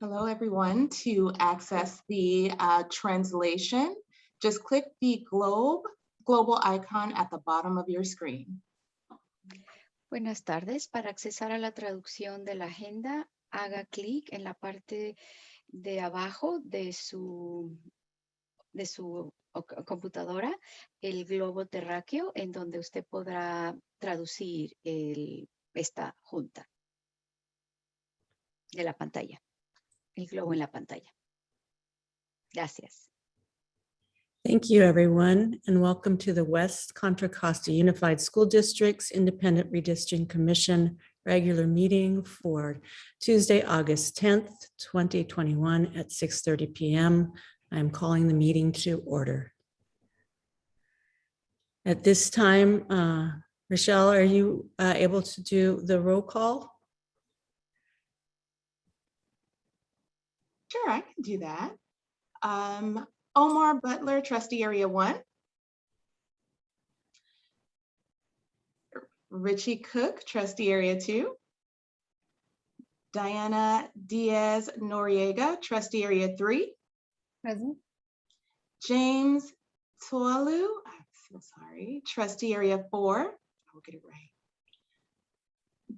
Hello, everyone. To access the translation, just click the global icon at the bottom of your screen. Buenas tardes. Para accesar a la traducción de la agenda, haga clic en la parte de abajo de su computadora, el globo terráqueo, en donde usted podrá traducir esta junta de la pantalla, el globo en la pantalla. Gracias. Thank you, everyone, and welcome to the West Contra Costa Unified School District's Independent Redistricting Commission regular meeting for Tuesday, August 10th, 2021 at 6:30 p.m. I'm calling the meeting to order. At this time, Rochelle, are you able to do the roll call? Sure, I can do that. Omar Butler, Trustee Area 1. Richie Cook, Trustee Area 2. Diana Diaz Noriega, Trustee Area 3. Present. James Tualu, I'm so sorry, Trustee Area 4. I will get it right.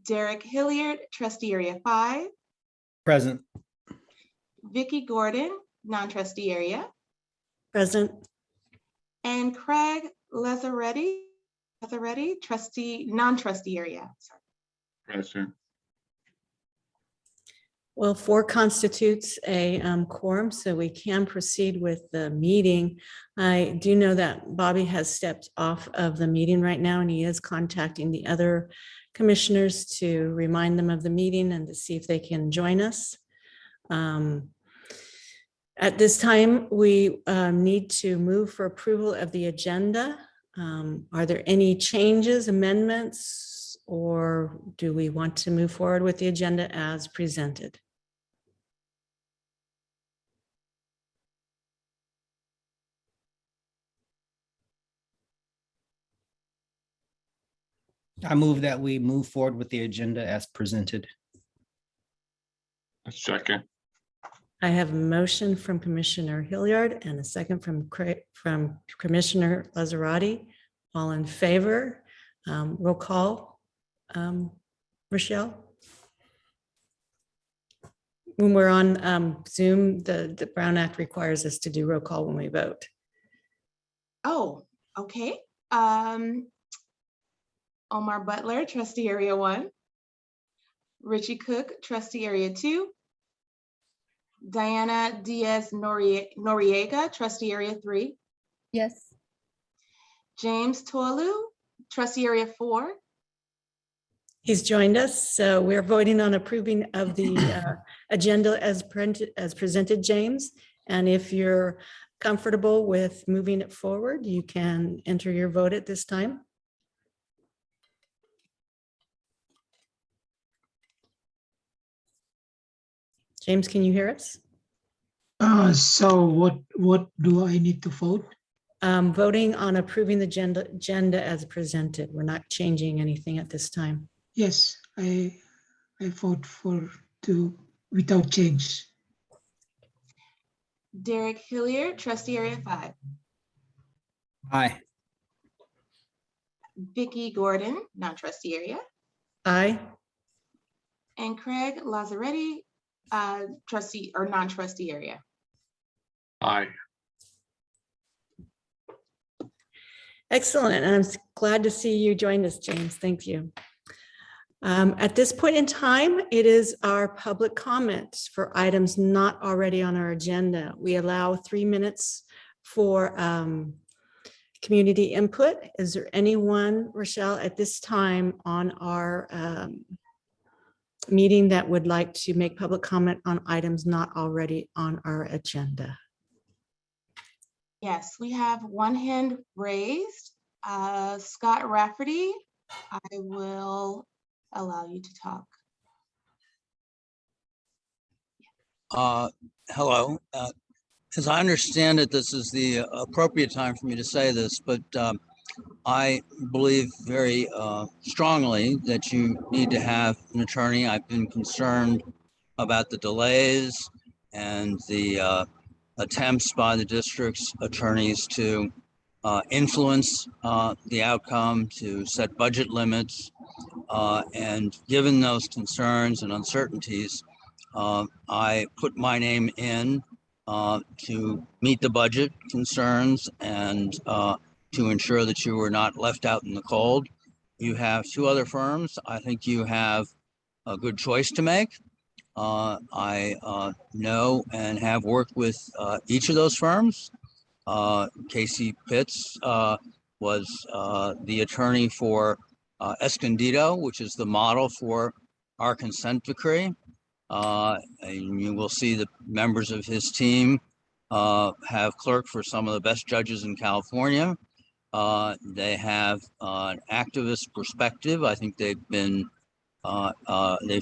Derek Hilliard, Trustee Area 5. Present. Vicki Gordon, Non-Trustee Area. Present. And Craig Lazzaretti, Non-Trustee Area. Sorry. Present. Well, 4 constitutes a quorum, so we can proceed with the meeting. I do know that Bobby has stepped off of the meeting right now, and he is contacting the other commissioners to remind them of the meeting and to see if they can join us. At this time, we need to move for approval of the agenda. Are there any changes, amendments, or do we want to move forward with the agenda as presented? I move that we move forward with the agenda as presented. A second. I have a motion from Commissioner Hilliard and a second from Commissioner Lazzaretti. All in favor? Roll call. Rochelle? When we're on Zoom, the Brown Act requires us to do roll call when we vote. Oh, okay. Omar Butler, Trustee Area 1. Richie Cook, Trustee Area 2. Diana Diaz Noriega, Trustee Area 3. Yes. James Tualu, Trustee Area 4. He's joined us, so we're voting on approving of the agenda as presented, James. And if you're comfortable with moving it forward, you can enter your vote at this time. James, can you hear us? So what do I need to vote? Voting on approving the agenda as presented. We're not changing anything at this time. Yes, I vote for without change. Derek Hilliard, Trustee Area 5. Aye. Vicki Gordon, Non-Trustee Area. Aye. And Craig Lazzaretti, Trustee or Non-Trustee Area. Aye. Excellent. And I'm glad to see you join us, James. Thank you. At this point in time, it is our public comments for items not already on our agenda. We allow 3 minutes for community input. Is there anyone, Rochelle, at this time on our meeting that would like to make public comment on items not already on our agenda? Yes, we have one hand raised. Scott Rafferty, I will allow you to talk. Hello. As I understand it, this is the appropriate time for me to say this, but I believe very strongly that you need to have an attorney. I've been concerned about the delays and the attempts by the district's attorneys to influence the outcome, to set budget limits. And given those concerns and uncertainties, I put my name in to meet the budget concerns and to ensure that you were not left out in the cold. You have two other firms. I think you have a good choice to make. I know and have worked with each of those firms. Casey Pitts was the attorney for Escondido, which is the model for our consent decree. And you will see the members of his team have clerked for some of the best judges in California. They have an activist perspective. I think they've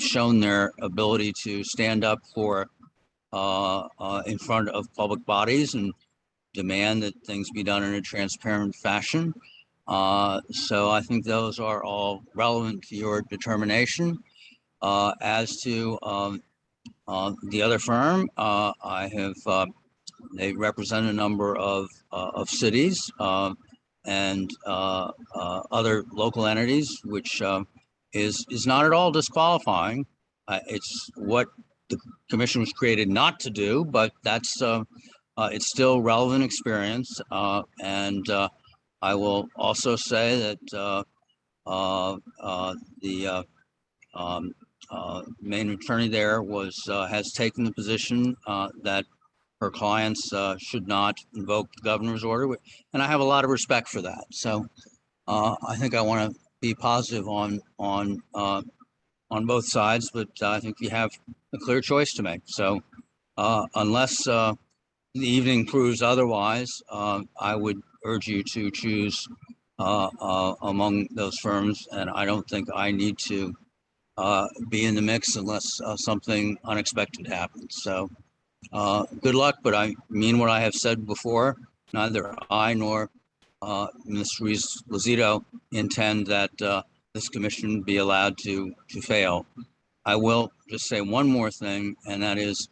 shown their ability to stand up for in front of public bodies and demand that things be done in a transparent fashion. So I think those are all relevant to your determination. As to the other firm, they represent a number of cities and other local entities, which is not at all disqualifying. It's what the commission was created not to do, but that's it's still relevant experience. And I will also say that the main attorney there has taken the position that her clients should not invoke the governor's order, and I have a lot of respect for that. So I think I want to be positive on both sides, but I think you have a clear choice to make. So unless the evening proves otherwise, I would urge you to choose among those firms, and I don't think I need to be in the mix unless something unexpected happens. So good luck, but I mean what I have said before. Neither I nor Ms. Ruiz-Lozito intend that this commission be allowed to fail. I will just say one more thing, and that is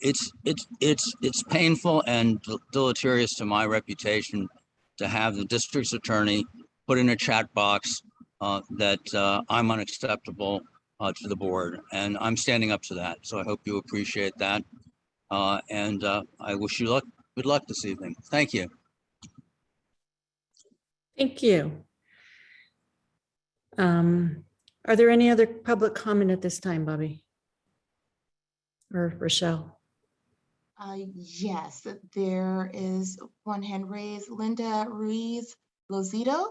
it's painful and deleterious to my reputation to have the district's attorney put in a chat box that I'm unacceptable to the board, and I'm standing up to that. So I hope you appreciate that, and I wish you good luck this evening. Thank you. Thank you. Are there any other public comment at this time, Bobby or Rochelle? Yes, there is one hand raised. Linda Ruiz-Lozito,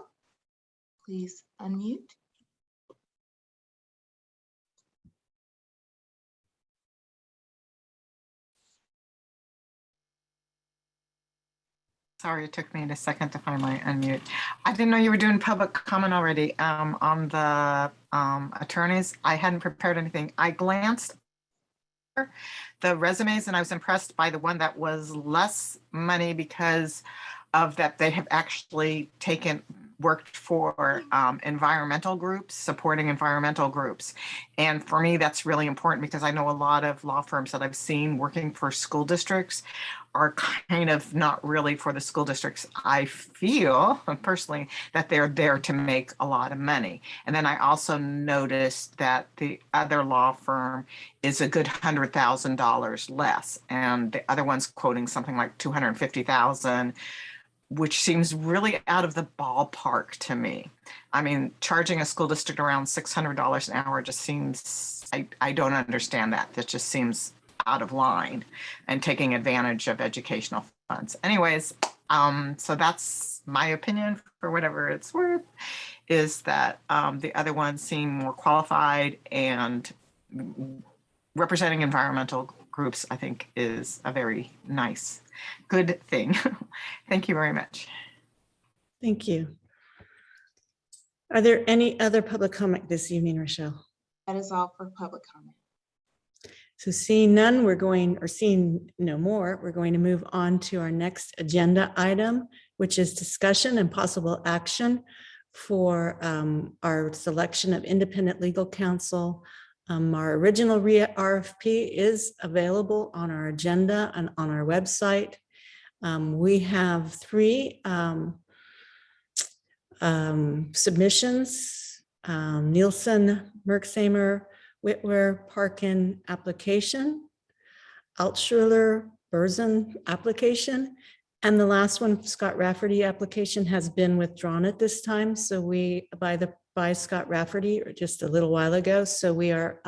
please unmute. Sorry, it took me a second to finally unmute. I didn't know you were doing public comment already on the attorneys. I hadn't prepared anything. I glanced the resumes and I was impressed by the one that was less money because of that they have actually worked for environmental groups, supporting environmental groups. And for me, that's really important because I know a lot of law firms that I've seen working for school districts are kind of not really for the school districts. I feel personally that they're there to make a lot of money. And then I also noticed that the other law firm is a good $100,000 less. And the other one's quoting something like $250,000, which seems really out of the ballpark to me. I mean, charging a school district around $600 an hour just seems, I don't understand that. That just seems out of line and taking advantage of educational funds. Anyways, so that's my opinion for whatever it's worth, is that the other ones seem more qualified, and representing environmental groups, I think, is a very nice, good thing. Thank you very much. Thank you. Are there any other public comment this evening, Rochelle? That is all for public comment. So seeing none, seeing no more, we're going to move on to our next agenda item, which is discussion and possible action for our selection of independent legal counsel Our original RFP is available on our agenda and on our website. We have 3 submissions: Nielsen, Merksamer, Whitwer, Parkin application, Altschuler, Burzen application, and the last one, Scott Rafferty application, has been withdrawn at this time. So we, by Scott Rafferty just a little while ago. So we are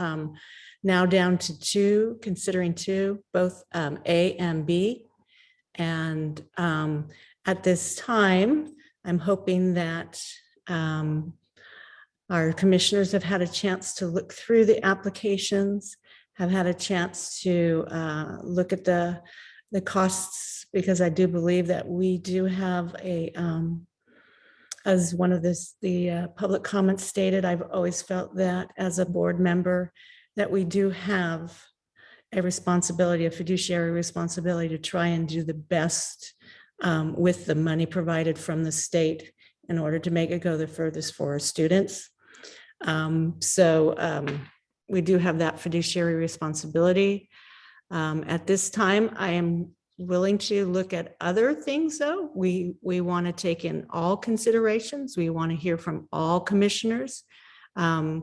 now down to 2, considering 2, both A and B. And at this time, I'm hoping that our commissioners have had a chance to look through the applications, have had a chance to look at the costs, because I do believe that we do have a, as one of the public comments stated, I've always felt that as a board member, that we do have a responsibility, a fiduciary responsibility to try and do the best with the money provided from the state in order to make it go the furthest for our students. We do have that fiduciary responsibility. At this time, I am willing to look at other things, though. We want to take in all considerations. We want to hear from all commissioners and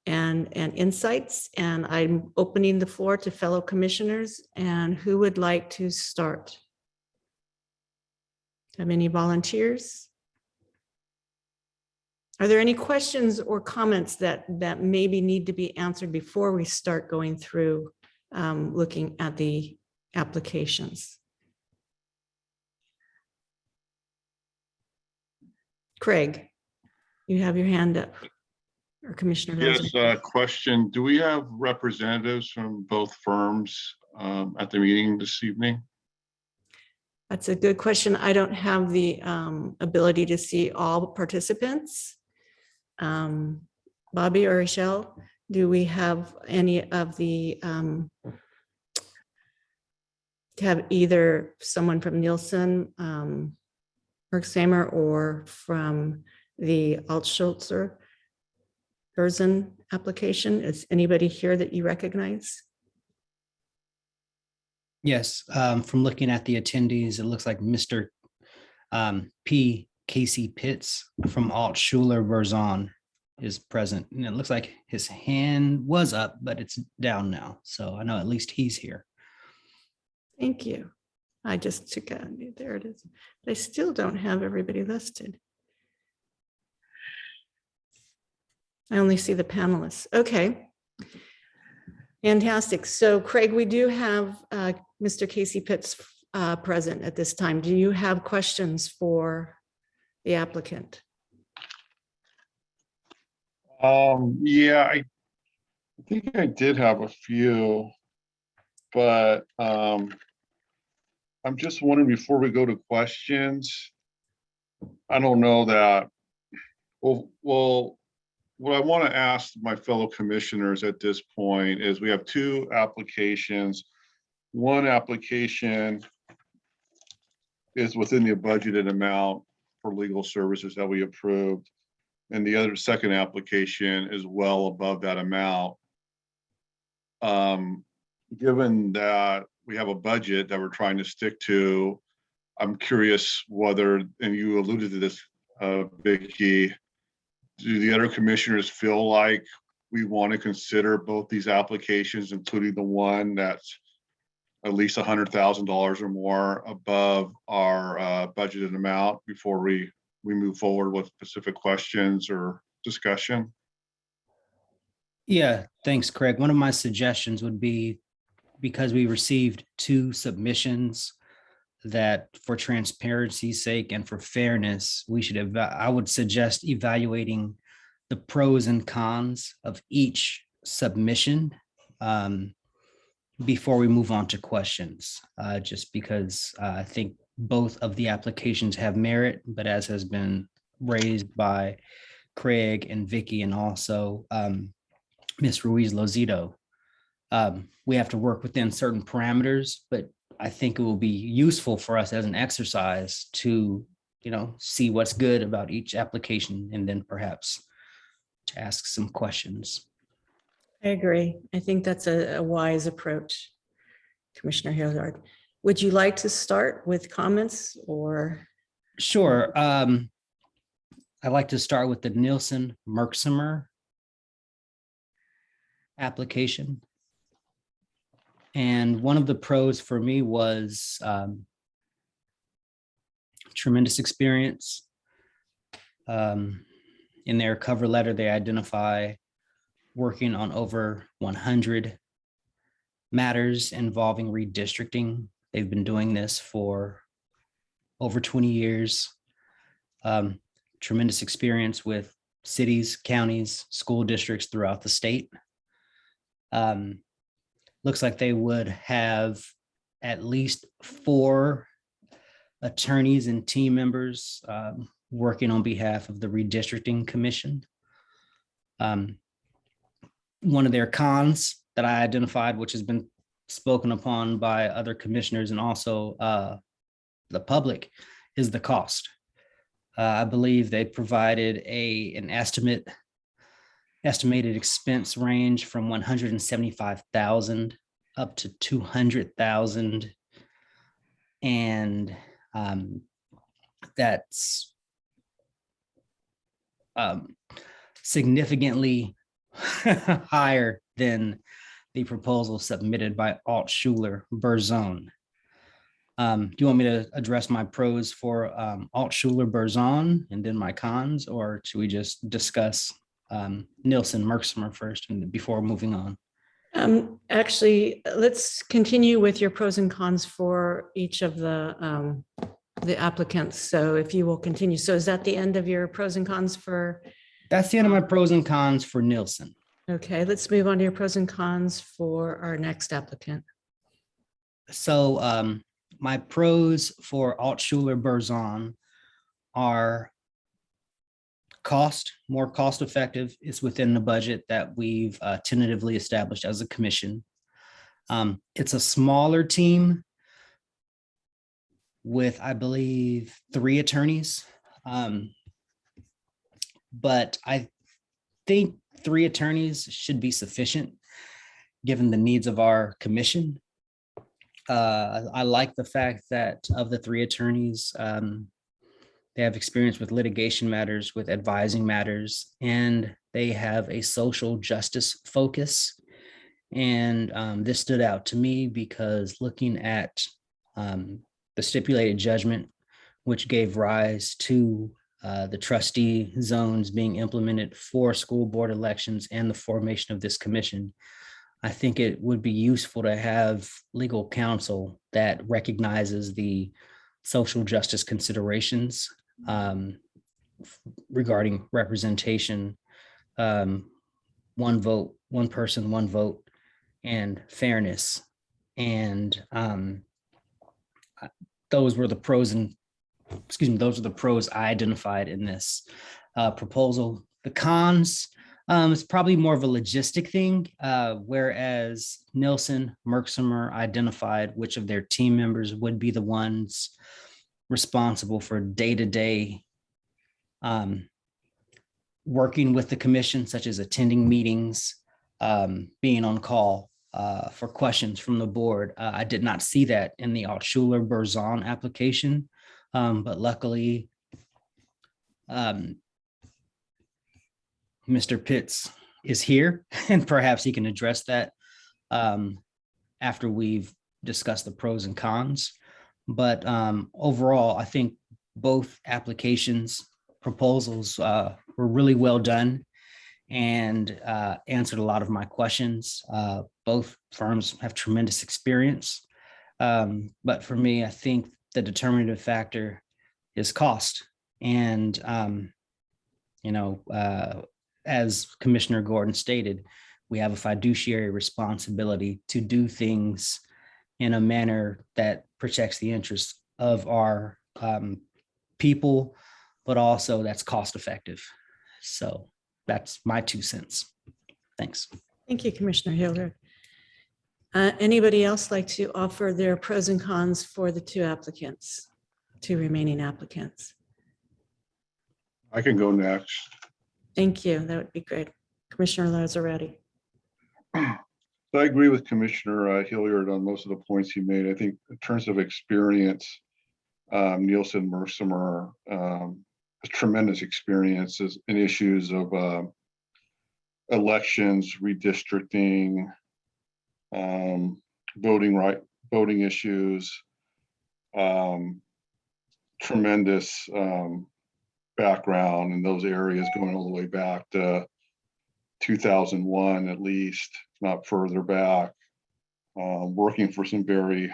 insights. And I'm opening the floor to fellow commissioners. And who would like to start? Have any volunteers? Are there any questions or comments that maybe need to be answered before we start going through looking at the applications? Craig, you have your hand up. Or Commissioner Yes, question. Do we have representatives from both firms at the meeting this evening? That's a good question. I don't have the ability to see all participants. Bobby or Rochelle, do we have any of the, have either someone from Nielsen, Merksamer, or from the Altschulzer Burzen application? Is anybody here that you recognize? Yes, from looking at the attendees, it looks like Mr. P. Casey Pitts from Altschuler Verzon is present. And it looks like his hand was up, but it's down now. So I know at least he's here. Thank you. I just took out, there it is. But I still don't have everybody listed. I only see the panelists. Okay. Fantastic. So Craig, we do have Mr. Casey Pitts present at this time. Do you have questions for the applicant? Yeah, I think I did have a few, but I'm just wondering, before we go to questions, I don't know that, well, what I want to ask my fellow commissioners at this point is we have 2 applications. One application is within the budgeted amount for legal services that we approved, and the second application is well above that amount. Given that we have a budget that we're trying to stick to, I'm curious whether, and you alluded to this, Vicki, do the other commissioners feel like we want to consider both these applications, including the one that's at least $100,000 or more above our budgeted amount before we move forward with specific questions or discussion? Yeah, thanks, Craig. One of my suggestions would be, because we received 2 submissions, that for transparency's sake and for fairness, we should I would suggest evaluating the pros and cons of each submission before we move on to questions, just because I think both of the applications have merit, but as has been raised by Craig and Vicki and also Ms. Ruiz Lozito, we have to work within certain parameters, but I think it will be useful for us as an exercise to, see what's good about each application and then perhaps to ask some questions. I agree. I think that's a wise approach, Commissioner Hilliard. Would you like to start with comments or? Sure. I'd like to start with the Nielsen Merksimer application. And one of the pros for me was tremendous experience. In their cover letter, they identify working on over 100 matters involving redistricting. They've been doing this for over 20 years. Tremendous experience with cities, counties, school districts throughout the state. Looks like they would have at least 4 attorneys and team members working on behalf of the Redistricting Commission. One of their cons that I identified, which has been spoken upon by other commissioners and also the public, is the cost. I believe they provided an estimated expense range from $175,000 up to $200,000, and that's significantly higher than the proposal submitted by Altshuler-Berzon. Do you want me to address my pros for Altshuler-Berzon and then my cons, or should we just discuss Nielsen Merksimer first and before moving on? Actually, let's continue with your pros and cons for each of the applicants. So if you will continue. So is that the end of your pros and cons for? That's the end of my pros and cons for Nielsen. Okay, let's move on to your pros and cons for our next applicant. So my pros for Altshuler-Berzon are more cost effective. It's within the budget that we've tentatively established as a commission. It's a smaller team with, I believe, 3 attorneys. But I think 3 attorneys should be sufficient given the needs of our commission. I like the fact that of the 3 attorneys, they have experience with litigation matters, with advising matters, and they have a social justice focus. And this stood out to me because looking at the stipulated judgment, which gave rise to the trustee zones being implemented for school board elections and the formation of this commission, I think it would be useful to have legal counsel that recognizes the social justice considerations regarding representation, 1 vote, 1 person, 1 vote, and fairness. And those were the pros those are the pros I identified in this proposal. The cons, it's probably more of a logistic thing, whereas Nielsen Merksimer identified which of their team members would be the ones responsible for day-to-day working with the commission, such as attending meetings, being on call for questions from the board. I did not see that in the Altshuler-Berzon application, but luckily, Mr. Pitts is here, and perhaps he can address that after we've discussed the pros and cons. But overall, I think both proposals were really well done and answered a lot of my questions. Both firms have tremendous experience. But for me, I think the determinative factor is cost. And, as Commissioner Gordon stated, we have a fiduciary responsibility to do things in a manner that protects the interests of our people, but also that's cost effective. So that's my 2 cents. Thanks. Thank you, Commissioner Hilliard. Anybody else like to offer their pros and cons for the 2 remaining applicants? I can go next. Thank you. That would be great. Commissioner Lazaretti. So I agree with Commissioner Hilliard on most of the points he made. I think in terms of experience, Nielsen Mercimer has tremendous experiences in issues of elections, redistricting, voting issues, tremendous background in those areas going all the way back to 2001 at least, if not further back, working for some very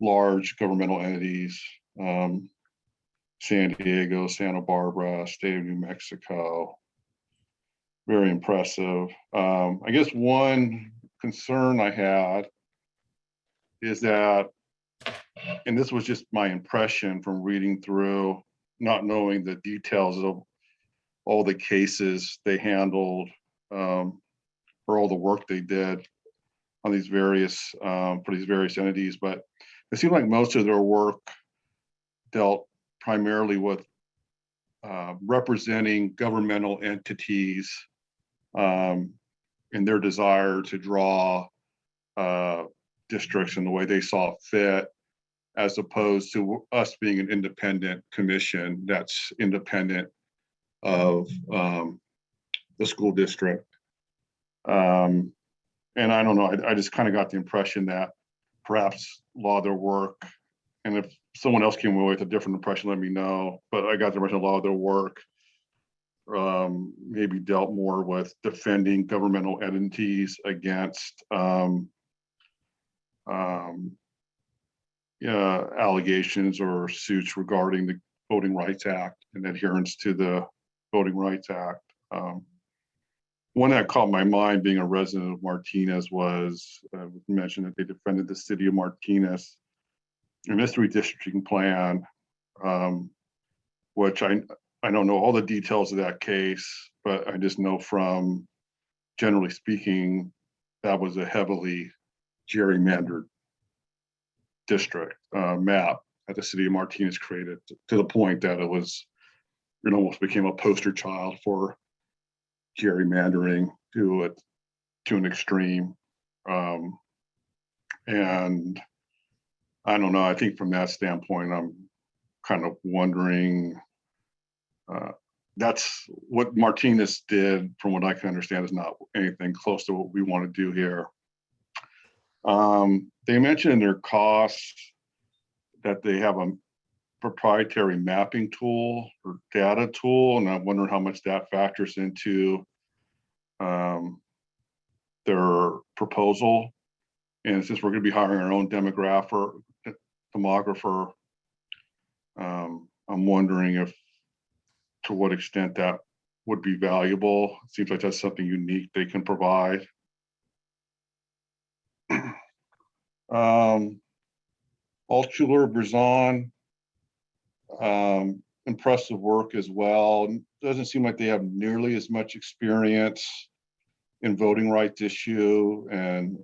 large governmental entities, San Diego, Santa Barbara, state of New Mexico. Very impressive. I guess one concern I had is that, and this was just my impression from reading through, not knowing the details of all the cases they handled, or all the work they did on these various, for these various entities, but it seemed like most of their work dealt primarily with representing governmental entities in their desire to draw districts in the way they saw fit, as opposed to us being an independent commission that's independent of the school district. And I don't know, I just kind of got the impression that perhaps a lot of their work, and if someone else came away with a different impression, let me know, but I got the impression a lot of their work maybe dealt more with defending governmental entities against allegations or suits regarding the Voting Rights Act and adherence to the Voting Rights Act. One that caught my mind, being a resident of Martinez, was mentioned that they defended the city of Martinez in this redistricting plan, which I don't know all the details of that case, but I just know from, generally speaking, that was a heavily gerrymandered district map that the city of Martinez created, to the point that it almost became a poster child for gerrymandering to an extreme. And I don't know, I think from that standpoint, I'm kind of wondering, that's what Martinez did, from what I can understand, is not anything close to what we want to do here. They mentioned in their costs that they have a proprietary mapping tool or data tool, and I'm wondering how much that factors into their proposal. And since we're going to be hiring our own demographer, I'm wondering to what extent that would be valuable. It seems like that's something unique they can provide. Altshuler Brazon, impressive work as well. Doesn't seem like they have nearly as much experience in voting rights issue and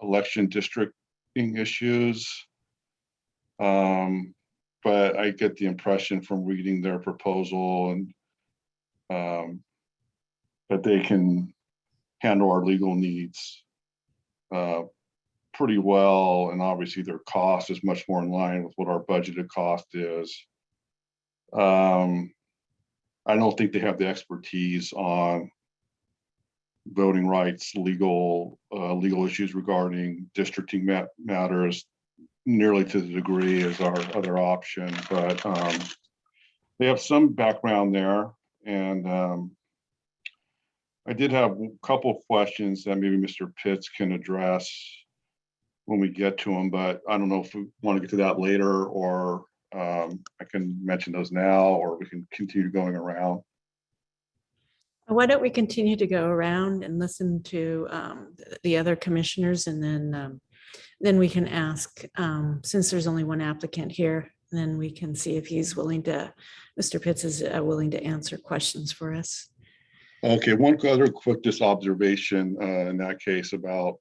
election districting issues. But I get the impression from reading their proposal and that they can handle our legal needs pretty well, and obviously their cost is much more in line with what our budgeted cost is. I don't think they have the expertise on voting rights, legal issues regarding districting matters nearly to the degree as our other option, but they have some background there. And I did have a couple of questions that maybe Mr. Pitts can address when we get to them, but I don't know if we want to get to that later, or I can mention those now, or we can continue going around. Why don't we continue to go around and listen to the other commissioners, and then we can ask, since there's only one applicant here, then we can see if he's willing to, Mr. Pitts is willing to answer questions for us. Okay, one other quick just observation in that case about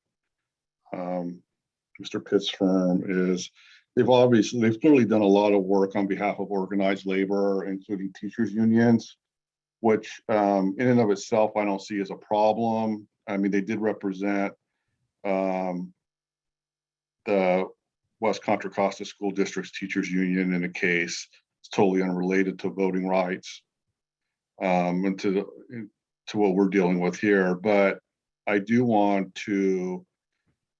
Mr. Pitts' firm is they've clearly done a lot of work on behalf of organized labor, including teachers unions, which in and of itself I don't see as a problem. I mean, they did represent the West Contra Costa School District's Teachers Union in a case. It's totally unrelated to voting rights and to what we're dealing with here. But I do want to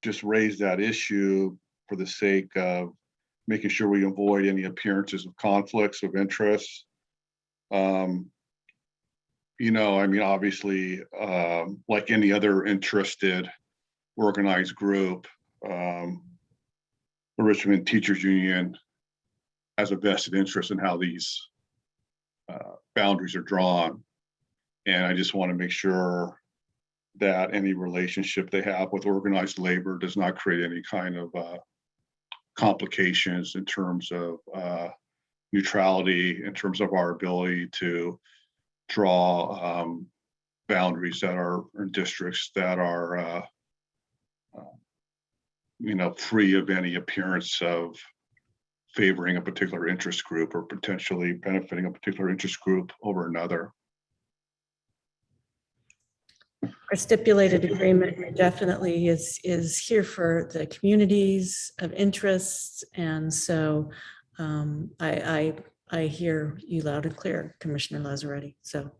just raise that issue for the sake of making sure we avoid any appearances of conflicts of interest. You know, I mean, obviously, like any other interested organized group, the Richmond Teachers Union has a vested interest in how these boundaries are drawn. And I just want to make sure that any relationship they have with organized labor does not create any kind of complications in terms of neutrality, in terms of our ability to draw boundaries that are in districts that are you know, free of any appearance of favoring a particular interest group or potentially benefiting a particular interest group over another. Our stipulated agreement definitely is here for the communities of interest. And so I hear you loud and clear, Commissioner Lazzaretti. So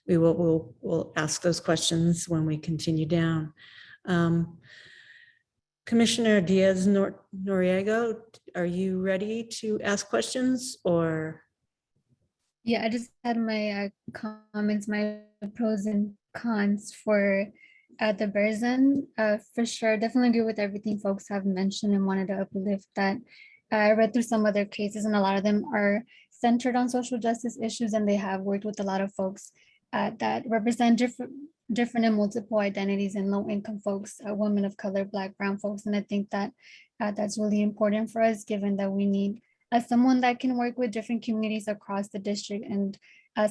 we'll ask those questions when we continue down. Commissioner Diaz-Noriega, are you ready to ask questions or? Yeah, I just had my comments, my pros and cons for the Berzin. For sure, definitely agree with everything folks have mentioned and wanted to uplift that. I read through some other cases and a lot of them are centered on social justice issues, and they have worked with a lot of folks that represent different and multiple identities and low income folks, women of color, Black, brown folks. And I think that that's really important for us, given that we need someone that can work with different communities across the district and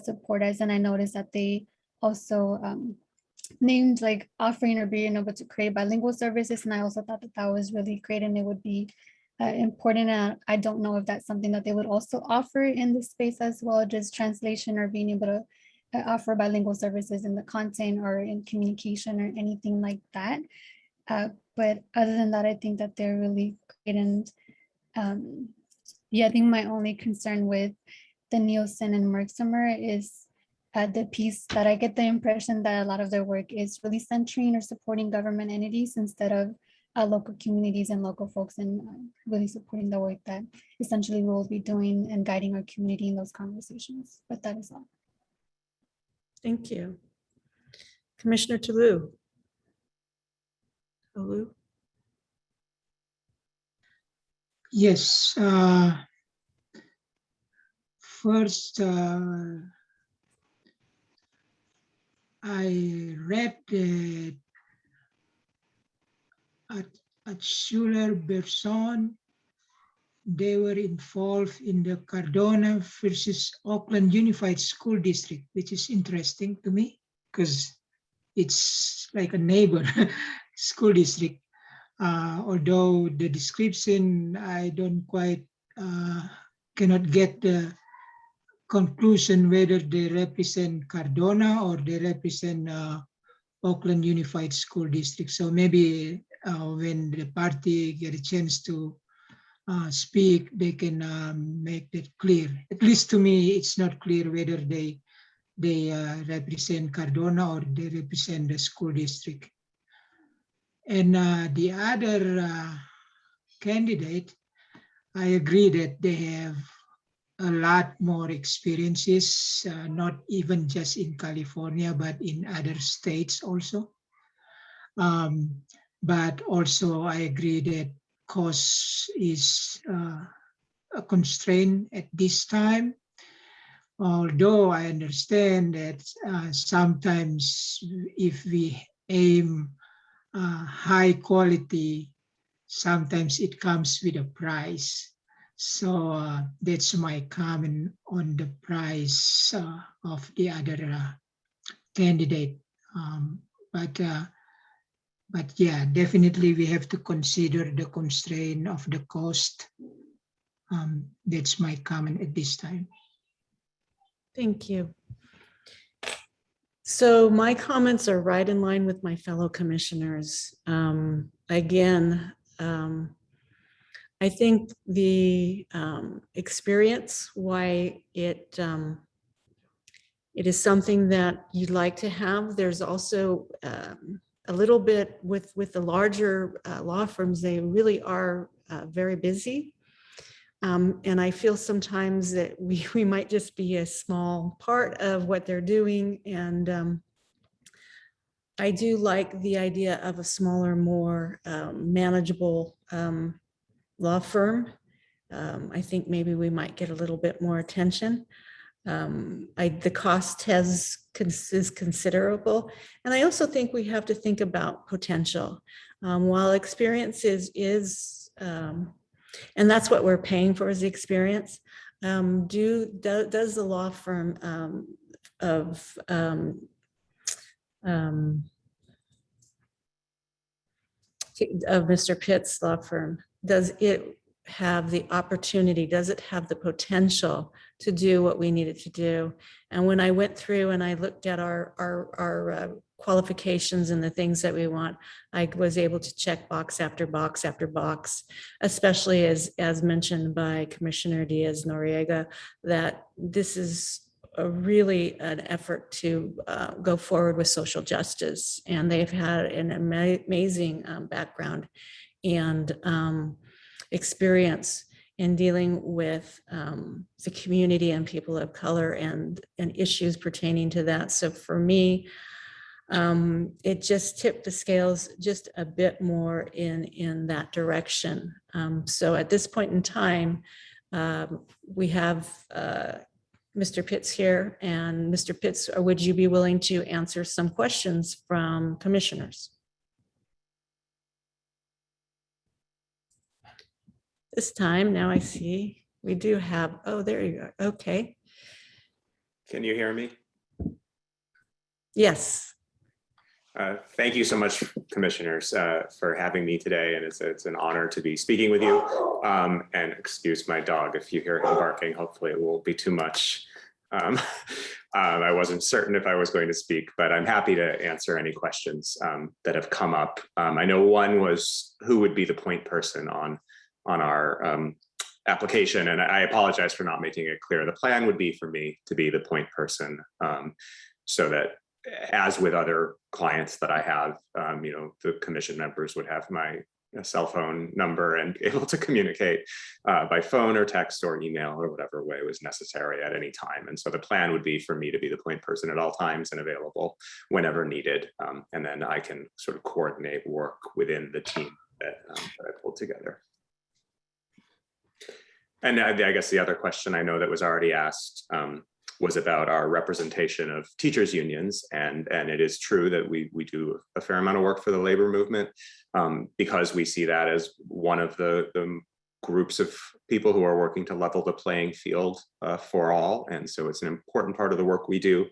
support us. And I noticed that they also named like offering or being able to create bilingual services. And I also thought that that was really great and it would be important. I don't know if that's something that they would also offer in this space as well, just translation or being able to offer bilingual services in the content or in communication or anything like that. But other than that, I think that they're really great. And yeah, I think my only concern with the Nielsen and Mercksamer is the piece that I get the impression that a lot of their work is really centering or supporting government entities instead of local communities and local folks, and really supporting the work that essentially we will be doing and guiding our community in those conversations. But that is all. Thank you. Commissioner Toulouse. Yes. First, I read that at Schuler-Berson, they were involved in the Cardona versus Oakland Unified School District, which is interesting to me because it's like a neighbor school district. Although the description, I don't quite, cannot get the conclusion whether they represent Cardona or they represent Oakland Unified School District. So maybe when the party get a chance to speak, they can make that clear. At least to me, it's not clear whether they represent Cardona or they represent the school district. And the other candidate, I agree that they have a lot more experiences, not even just in California, but in other states also. But also I agree that cost is a constraint at this time. Although I understand that sometimes if we aim high quality, sometimes it comes with a price. So that's my comment on the price of the other candidate. But yeah, definitely we have to consider the constraint of the cost. That's my comment at this time. Thank you. So my comments are right in line with my fellow commissioners. Again, I think the experience, why it is something that you'd like to have. There's also a little bit with the larger law firms, they really are very busy. And I feel sometimes that we might just be a small part of what they're doing. And I do like the idea of a smaller, more manageable law firm. I think maybe we might get a little bit more attention. The cost is considerable. And I also think we have to think about potential. While experience is and that's what we're paying for, is the experience. Does the law firm of Mr. Pitt's law firm, does it have the opportunity, does it have the potential to do what we need it to do? And when I went through and I looked at our qualifications and the things that we want, I was able to check box after box after box, especially as mentioned by Commissioner Diaz-Noriega, that this is really an effort to go forward with social justice. And they've had an amazing background and experience in dealing with the community and people of color and issues pertaining to that. So for me, it just tipped the scales just a bit more in that direction. So at this point in time, we have Mr. Pitts here, and Mr. Pitts, would you be willing to answer some questions from commissioners? This time, now I see we do have, oh, there you go. Okay. Can you hear me? Yes. Thank you so much, commissioners, for having me today. And it's an honor to be speaking with you. And excuse my dog if you hear him barking. Hopefully it won't be too much. I wasn't certain if I was going to speak, but I'm happy to answer any questions that have come up. I know one was who would be the point person on our application. And I apologize for not making it clear. The plan would be for me to be the point person so that, as with other clients that I have, the commission members would have my cell phone number and be able to communicate by phone or text or email or whatever way was necessary at any time. And so the plan would be for me to be the point person at all times and available whenever needed. And then I can sort of coordinate work within the team that I pulled together. And I guess the other question I know that was already asked was about our representation of teachers unions. And it is true that we do a fair amount of work for the labor movement because we see that as one of the groups of people who are working to level the playing field for all. And so it's an important part of the work we do.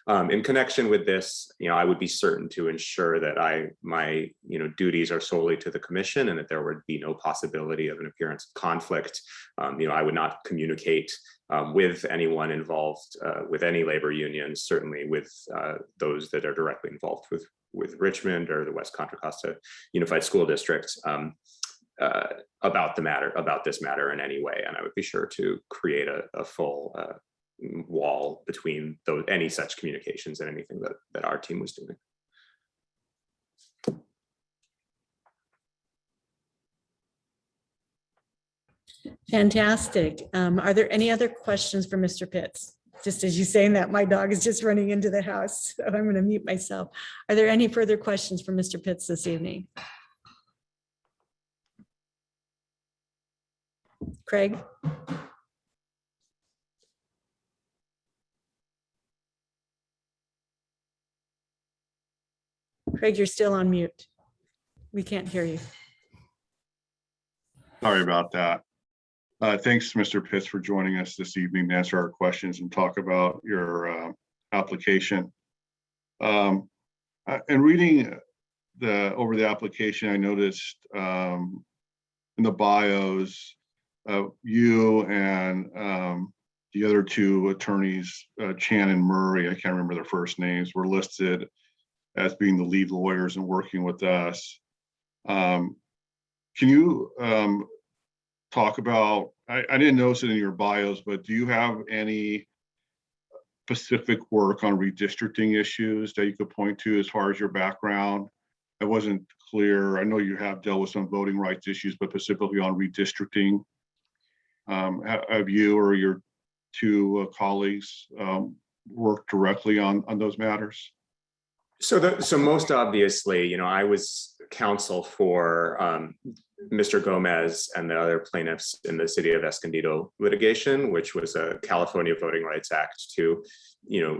In connection with this, I would be certain to ensure that my duties are solely to the commission and that there would be no possibility of an appearance of conflict. I would not communicate with anyone involved with any labor unions, certainly with those that are directly involved with Richmond or the West Contra Costa Unified School District about this matter in any way. And I would be sure to create a full wall between any such communications and anything that our team was doing. Fantastic. Are there any other questions for Mr. Pitts? Just as you saying that, my dog is just running into the house, so I'm going to mute myself. Are there any further questions for Mr. Pitts this evening? Craig? Craig, you're still on mute. We can't hear you. Sorry about that. Thanks, Mr. Pitts, for joining us this evening to answer our questions and talk about your application. In reading over the application, I noticed in the bios, you and the other two attorneys, Chan and Murray, I can't remember their first names, were listed as being the lead lawyers and working with us. Can you talk about, I didn't notice it in your bios, but do you have any specific work on redistricting issues that you could point to as far as your background? I wasn't clear. I know you have dealt with some voting rights issues, but specifically on redistricting. Have you or your two colleagues worked directly on those matters? So most obviously, I was counsel for Mr. Gomez and the other plaintiffs in the city of Escondido litigation, which was a California Voting Rights Act to,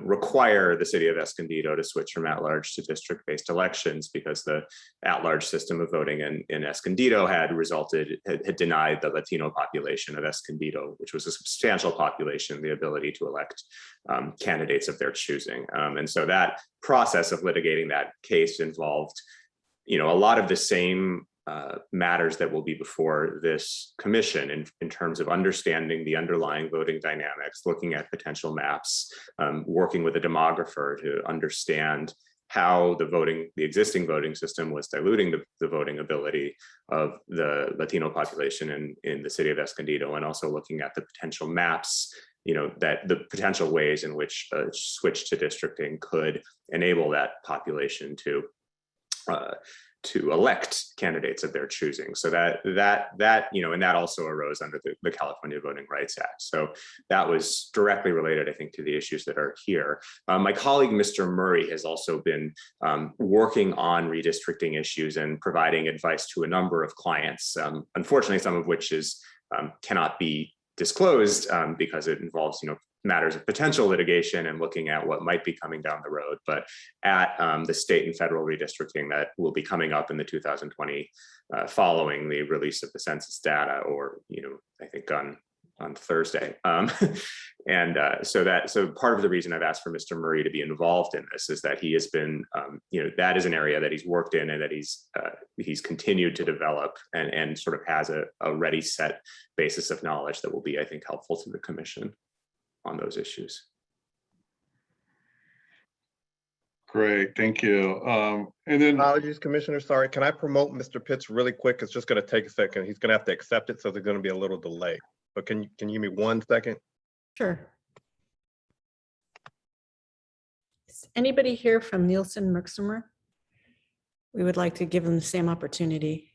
require the city of Escondido to switch from at-large to district-based elections because the at-large system of voting in Escondido had denied the Latino population of Escondido, which was a substantial population, the ability to elect candidates of their choosing. And so that process of litigating that case involved, a lot of the same matters that will be before this commission in terms of understanding the underlying voting dynamics, looking at potential maps, working with a demographer to understand how the existing voting system was diluting the voting ability of the Latino population in the city of Escondido, and also looking at the potential maps, that the potential ways in which a switch to districting could enable that population to elect candidates of their choosing. So that and that also arose under the California Voting Rights Act. So that was directly related, I think, to the issues that are here. My colleague, Mr. Murray, has also been working on redistricting issues and providing advice to a number of clients, unfortunately, some of which cannot be disclosed because it involves, matters of potential litigation and looking at what might be coming down the road. But at the state and federal redistricting that will be coming up in the 2020 following the release of the census data, or I think on Thursday. So part of the reason I've asked for Mr. Murray to be involved in this is that he has been, that is an area that he's worked in and that he's continued to develop and sort of has a ready set basis of knowledge that will be, I think, helpful to the commission on those issues. Great, thank you. And then apologies, Commissioner. Sorry, can I promote Mr. Pitts really quick? It's just going to take a second. He's going to have to accept it, so there's going to be a little delay. But can you give me 1 second? Sure. Is anybody here from Nielsen Merksamer? We would like to give them the same opportunity.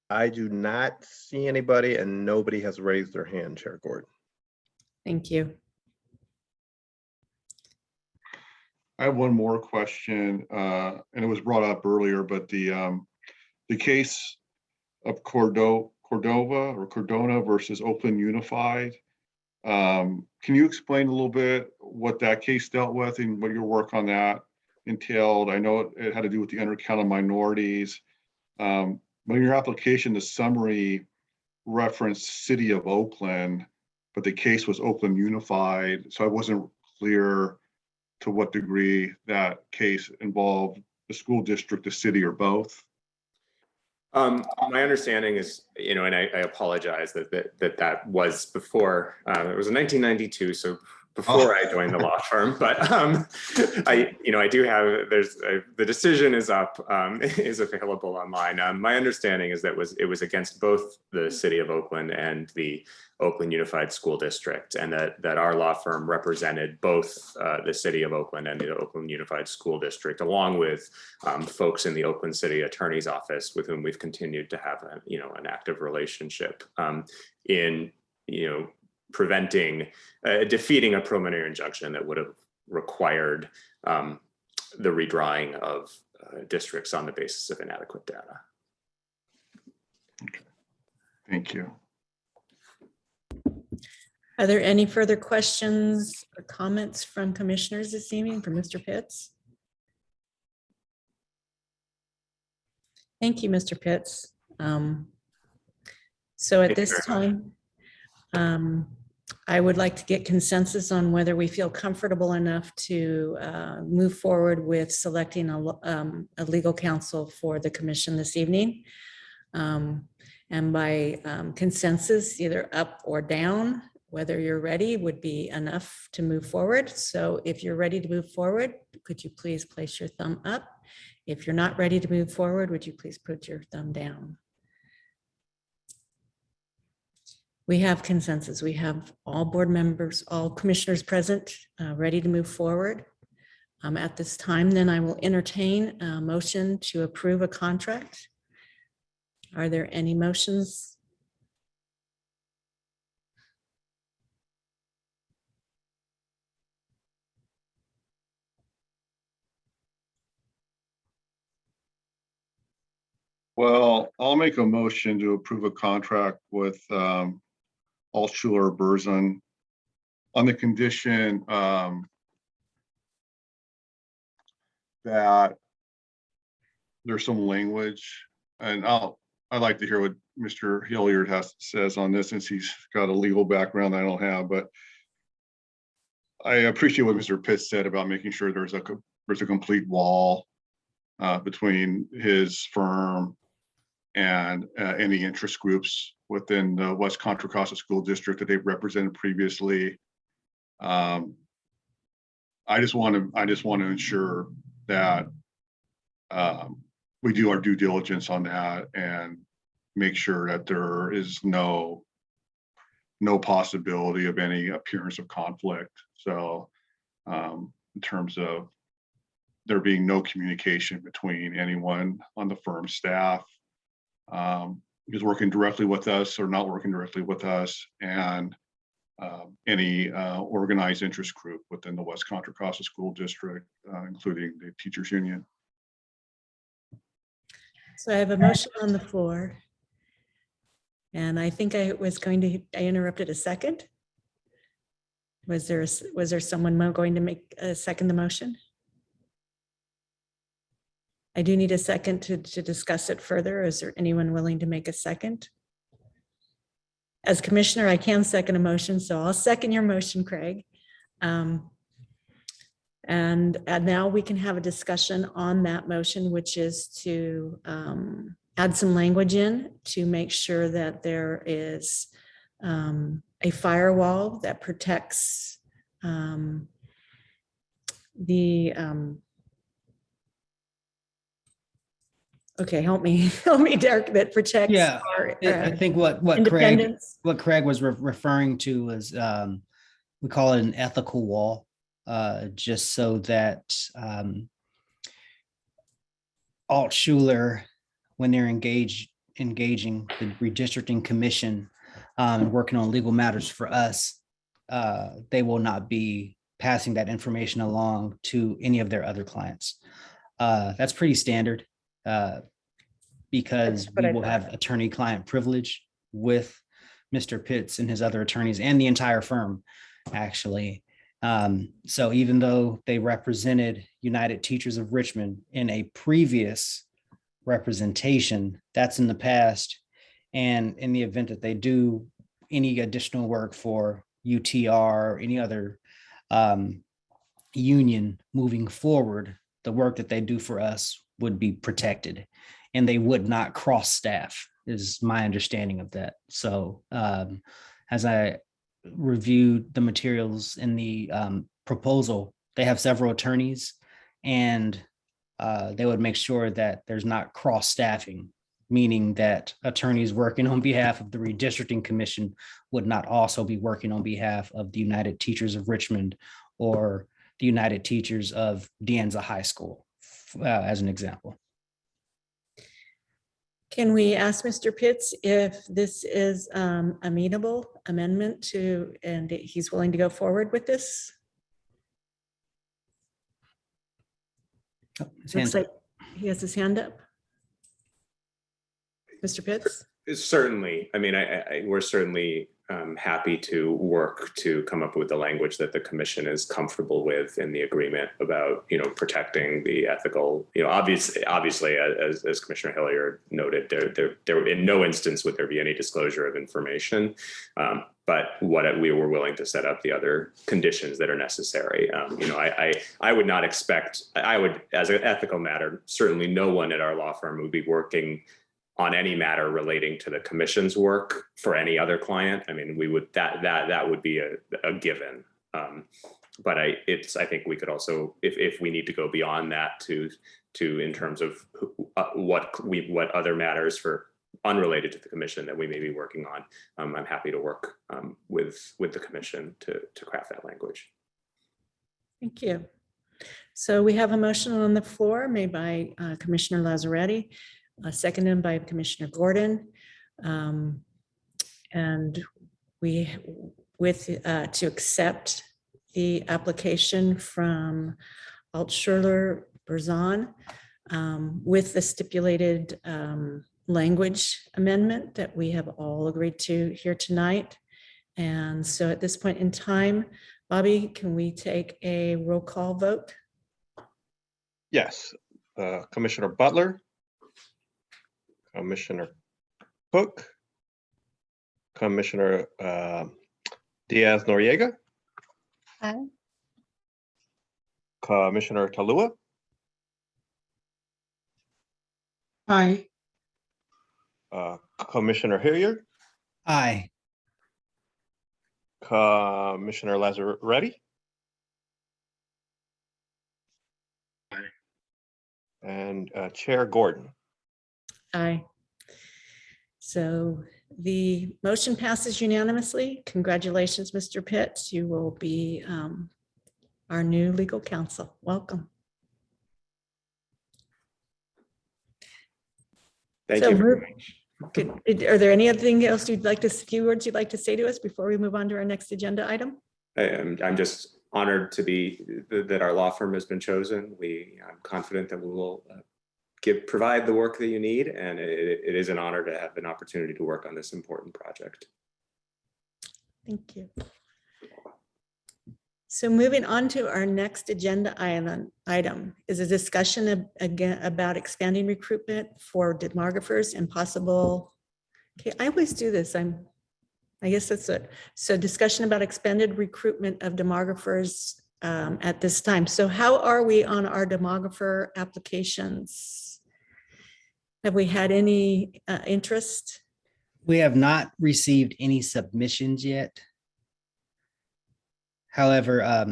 I do not see anybody, and nobody has raised their hand, Chair Gordon. Thank you. I have one more question, and it was brought up earlier, but the case of Cordona versus Oakland Unified. Can you explain a little bit what that case dealt with and what your work on that entailed? I know it had to do with the undercounted minorities. But in your application, the summary referenced City of Oakland, but the case was Oakland Unified. So I wasn't clear to what degree that case involved the school district, the city, or both. My understanding is, and I apologize that was before, it was in 1992, so before I joined the law firm, but I do have, the decision is up, is available online. My understanding is that it was against both the city of Oakland and the Oakland Unified School District, and that our law firm represented both the city of Oakland and the Oakland Unified School District, along with folks in the Oakland City Attorney's Office with whom we've continued to have an active relationship in defeating a preliminary injunction that would have required the redrawing of districts on the basis of inadequate data. Okay. Thank you. Are there any further questions or comments from commissioners this evening for Mr. Pitts? Thank you, Mr. Pitts. So at this time, I would like to get consensus on whether we feel comfortable enough to move forward with selecting a legal counsel for the commission this evening. And by consensus, either up or down, whether you're ready would be enough to move forward. So if you're ready to move forward, could you please place your thumb up? If you're not ready to move forward, would you please put your thumb down? We have consensus. We have all board members, all commissioners present, ready to move forward. At this time, then I will entertain a motion to approve a contract. Are there any motions? Well, I'll make a motion to approve a contract with Altshuler Berzin on the condition that there's some language, and I'd like to hear what Mr. Hilliard says on this, since he's got a legal background I don't have, but I appreciate what Mr. Pitts said about making sure there's a complete wall between his firm and any interest groups within the West Contra Costa School District that they've represented previously. I just want to ensure that we do our due diligence on that and make sure that there is no possibility of any appearance of conflict. So in terms of there being no communication between anyone on the firm staff who's working directly with us or not working directly with us, and any organized interest group within the West Contra Costa School District, including the teachers union. So I have a motion on the floor. And I think I interrupted a second. Was there someone going to make a second the motion? I do need a second to discuss it further. Is there anyone willing to make a second? As commissioner, I can second a motion, so I'll second your motion, Craig. And now we can have a discussion on that motion, which is to add some language in to make sure that there is a firewall that protects okay, help me, Derek, that protects our I think what Craig was referring to was we call it an ethical wall, just so that Altshuler, when they're engaging the redistricting commission and working on legal matters for us, they will not be passing that information along to any of their other clients. That's pretty standard because we will have attorney-client privilege with Mr. Pitts and his other attorneys and the entire firm, actually. So even though they represented United Teachers of Richmond in a previous representation, that's in the past. And in the event that they do any additional work for UTR or any other union moving forward, the work that they do for us would be protected and they would not cross staff, is my understanding of that. So as I reviewed the materials in the proposal, they have several attorneys, and they would make sure that there's not cross staffing, meaning that attorneys working on behalf of the Redistricting Commission would not also be working on behalf of the United Teachers of Richmond or the United Teachers of De Anza High School, as an example. Can we ask Mr. Pitts if this is amenable amendment to, and he's willing to go forward with this? Looks like he has his hand up. Mr. Pitts? Certainly. I mean, we're certainly happy to work to come up with the language that the commission is comfortable with in the agreement about, protecting the ethical, obviously, as Commissioner Hilliard noted, there in no instance would there be any disclosure of information. but we were willing to set up the other conditions that are necessary. I would not expect, I would, as an ethical matter, certainly no one at our law firm would be working on any matter relating to the commission's work for any other client. I mean, we would, that would be a given. But I think we could also, if we need to go beyond that to in terms of what other matters for unrelated to the commission that we may be working on, I'm happy to work with the commission to craft that language. Thank you. So we have a motion on the floor made by Commissioner Lazzaretti, seconded by Commissioner Gordon. And to accept the application from Altschuler-Berzon with the stipulated language amendment that we have all agreed to here tonight. And so at this point in time, Bobby, can we take a roll call vote? Yes, Commissioner Butler, Commissioner Cook, Commissioner Diaz-Noriega, Aye. Commissioner Talua, Aye. Commissioner Hilliard, Aye. Commissioner Lazzaretti. And Chair Gordon. Aye. So the motion passes unanimously. Congratulations, Mr. Pitts. You will be our new legal counsel. Welcome. Thank you very much. Are there any other thing else few words you'd like to say to us before we move on to our next agenda item? I'm just honored to be that our law firm has been chosen. I'm confident that we will provide the work that you need, and it is an honor to have an opportunity to work on this important project. Thank you. So moving on to our next agenda item is a discussion again about expanding recruitment for demographers and possible. Okay, I always do this. I guess that's it. So discussion about expanded recruitment of demographers at this time. So how are we on our demographer applications? Have we had any interest? We have not received any submissions yet. However,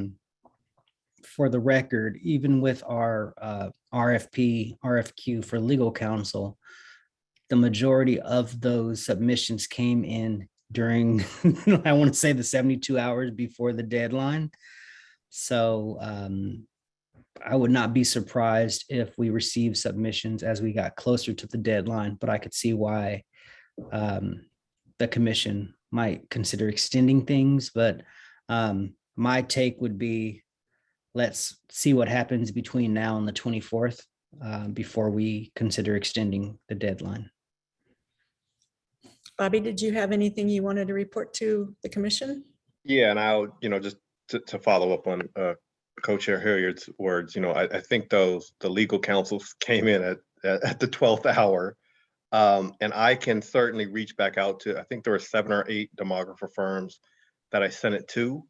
for the record, even with our RFQ for legal counsel, the majority of those submissions came in during, I want to say, the 72 hours before the deadline. So I would not be surprised if we received submissions as we got closer to the deadline, but I could see why the commission might consider extending things. But my take would be, let's see what happens between now and the 24th before we consider extending the deadline. Bobby, did you have anything you wanted to report to the commission? Yeah, and I'll, just to follow up on Co-Chair Hilliard's words, I think the legal counsels came in at the 12th hour. And I can certainly reach back out to, I think there were 7 or 8 demographer firms that I sent it to.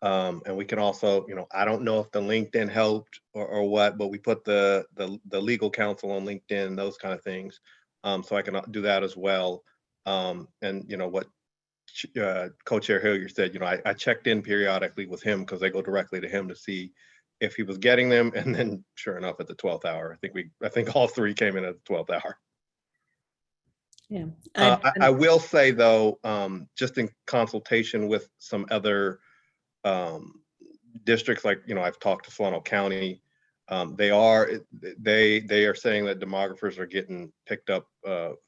And we can also, I don't know if the LinkedIn helped or what, but we put the legal counsel on LinkedIn, those kind of things. So I can do that as well. And what Co-Chair Hilliard said, I checked in periodically with him because they go directly to him to see if he was getting them. And then sure enough, at the 12th hour, I think all 3 came in at the 12th hour. Yeah. I will say though, just in consultation with some other districts, like, I've talked to Solano County, they are saying that demographers are getting picked up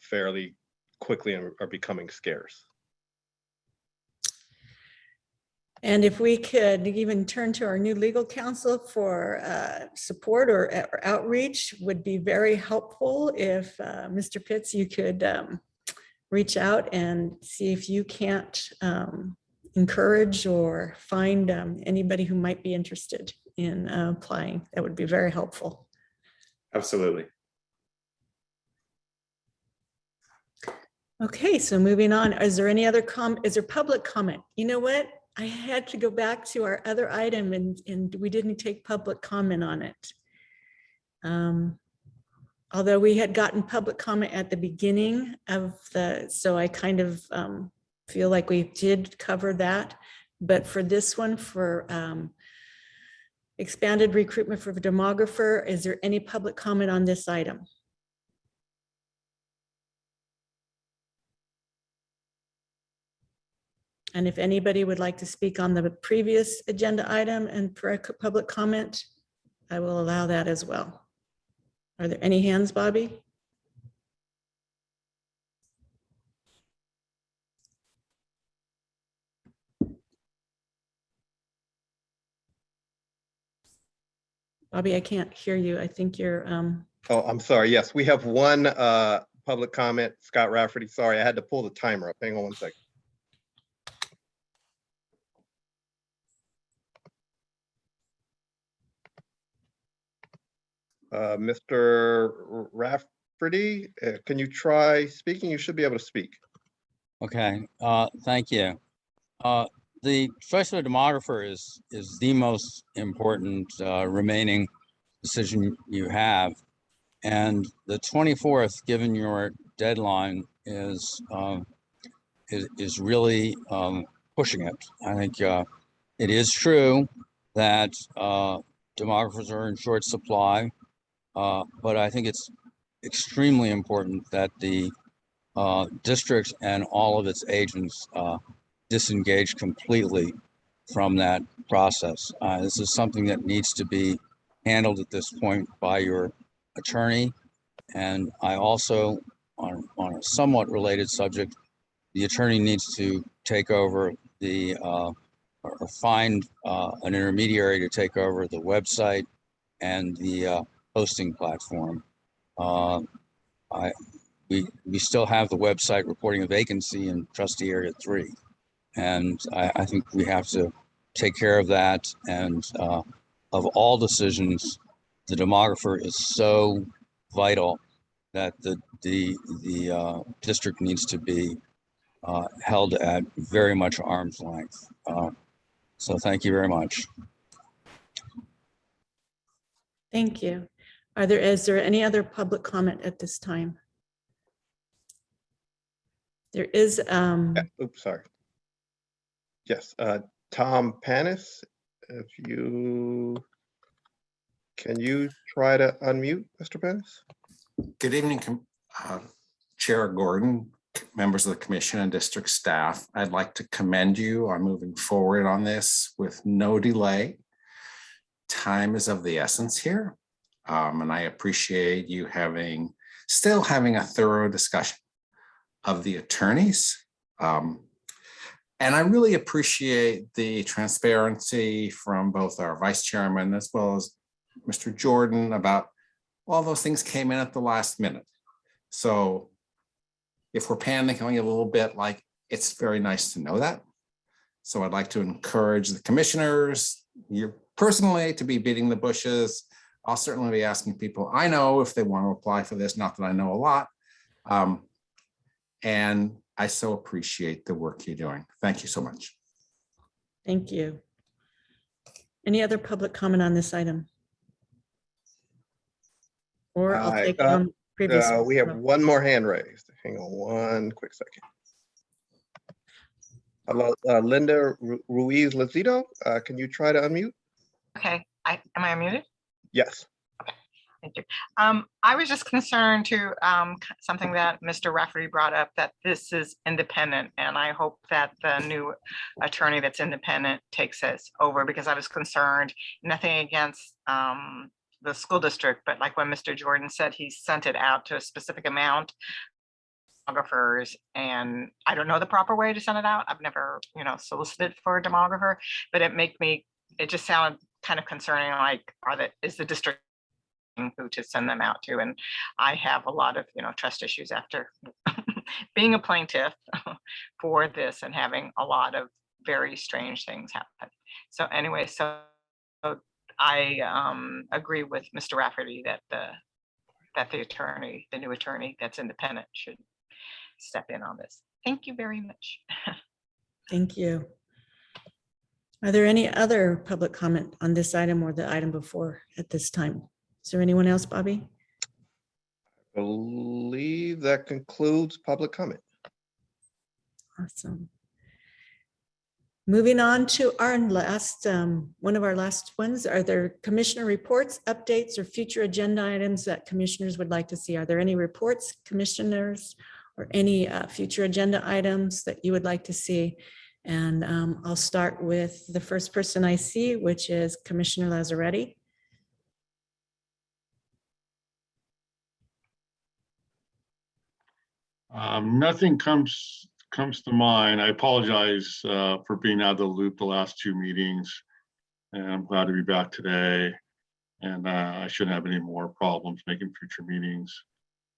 fairly quickly and are becoming scarce. And if we could even turn to our new legal counsel for support or outreach, would be very helpful. If Mr. Pitts, you could reach out and see if you can't encourage or find anybody who might be interested in applying. That would be very helpful. Absolutely. Okay, so moving on, is there any other is there public comment? You know what? I had to go back to our other item and we didn't take public comment on it. Although we had gotten public comment at the beginning of so I kind of feel like we did cover that. But for this one, for expanded recruitment for demographer, is there any public comment on this item? And if anybody would like to speak on the previous agenda item and for a public comment, I will allow that as well. Are there any hands, Bobby? Bobby, I can't hear you. I think you're. Oh, I'm sorry. Yes, we have one public comment. Scott Rafferty. Sorry, I had to pull the timer up. Hang on one second. Mr. Rafferty, can you try speaking? You should be able to speak. Okay, thank you. The choice of a demographer is the most important remaining decision you have. And the 24th, given your deadline, is really pushing it. I think it is true that demographers are in short supply, but I think it's extremely important that the district and all of its agents disengage completely from that process. This is something that needs to be handled at this point by your attorney. And I also, on a somewhat related subject, the attorney needs to take over or find an intermediary to take over the website and the hosting platform. We still have the website reporting a vacancy in trustee area 3. And I think we have to take care of that. And of all decisions, the demographer is so vital that the district needs to be held at very much arm's length. So thank you very much. Thank you. Is there any other public comment at this time? There is. Oops, sorry. Yes, Tom Panis, can you try to unmute, Mr. Panis? Good evening, Chair Gordon, members of the commission and district staff. I'd like to commend you on moving forward on this with no delay. Time is of the essence here. And I appreciate you still having a thorough discussion of the attorneys. And I really appreciate the transparency from both our vice chairman as well as Mr. Jordan about all those things came in at the last minute. So if we're panicking a little bit, like, it's very nice to know that. So I'd like to encourage the commissioners, you personally, to be beating the bushes. I'll certainly be asking people I know if they want to apply for this, not that I know a lot. And I so appreciate the work you're doing. Thank you so much. Thank you. Any other public comment on this item? Or I'll take on previous. We have one more hand raised. Hang on one quick second. Hello, Linda Ruiz Lazido. Can you try to unmute? Okay, am I unmuted? Yes. Thank you. I was just concerned to something that Mr. Rafferty brought up, that this is independent, and I hope that the new attorney that's independent takes us over, because I was concerned, nothing against the school district, but like when Mr. Jordan said, he sent it out to a specific amount of demographers, and I don't know the proper way to send it out. I've never, solicited for a demographer, but it just sounded kind of concerning, like, is the district who to send them out to? And I have a lot of trust issues after being a plaintiff for this and having a lot of very strange things happen. So anyway, so I agree with Mr. Rafferty that the new attorney that's independent should step in on this. Thank you very much. Thank you. Are there any other public comment on this item or the item before at this time? Is there anyone else, Bobby? I believe that concludes public comment. Awesome. Moving on to our last, one of our last ones. Are there commissioner reports, updates, or future agenda items that commissioners would like to see? Are there any reports, commissioners, or any future agenda items that you would like to see? And I'll start with the first person I see, which is Commissioner Lazzaretti. Nothing comes to mind. I apologize for being out of the loop the last two meetings, and I'm glad to be back today. And I shouldn't have any more problems making future meetings.